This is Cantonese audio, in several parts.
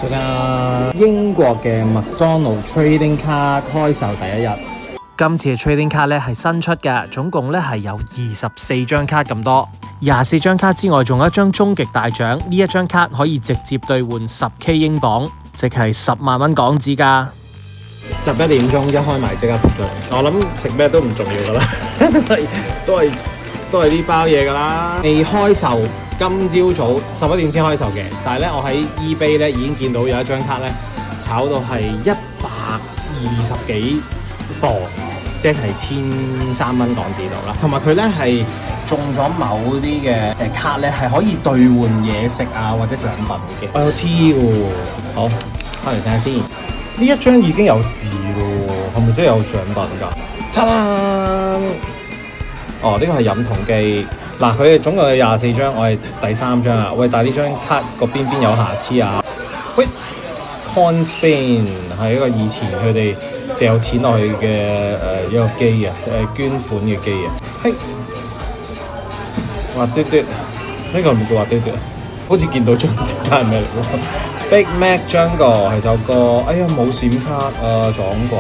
就間英國嘅麥當勞 Trading Card 開售第一日。今次嘅 Trading Card 咧係新出嘅，總共咧係有24張卡咁多。24張卡之外，仲有一張終極大獎，呢一張卡可以直接兌換10K 英鎊，即係10萬蚊港紙㗎。11點鐘一開埋即刻撲咗嚟，我諗食咩都唔重要㗎啦，都係呢包嘢㗎啦。未開售，今朝早11點先開售嘅，但係咧我喺 eBay 咧已經見到有一張卡咧炒到係120幾磅，即係1300蚊港紙度啦。同埋佢咧係中咗某啲嘅卡咧係可以兌換嘢食啊或者獎品嘅。我有 T 喎，好開嚟睇下先。呢一張已經有字咯，係咪真係有獎品㗎？ta-da！哦，呢個係飲筒機。嗱，佢哋總共有24張，我係第3張啊。喂，但係呢張卡個邊有瑕疵啊？喂 ，Coin Spin 係一個以前佢哋掉錢落去嘅一個機啊，捐款嘅機啊。嘿，滑嘟嘟，呢個唔叫滑嘟嘟，好似見到張紙係咩嚟喎？Big Mac Jungle 係首歌，哎呀冇閃卡啊，撞鬼！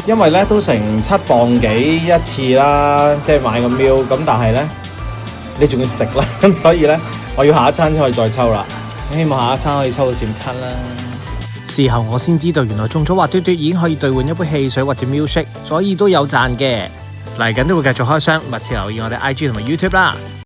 因為咧都成7磅幾一次啦，即係買個 meal 咁，但係咧你仲要食啦，所以咧我要下一餐先可以再抽啦。希望下一餐可以抽到閃卡啦。事後我先知道，原來中咗滑嘟嘟已經可以兌換一杯汽水或者 milkshake，所以都有賺嘅。嚟緊都會繼續開箱，密切留意我哋 IG 同埋 YouTube 啦。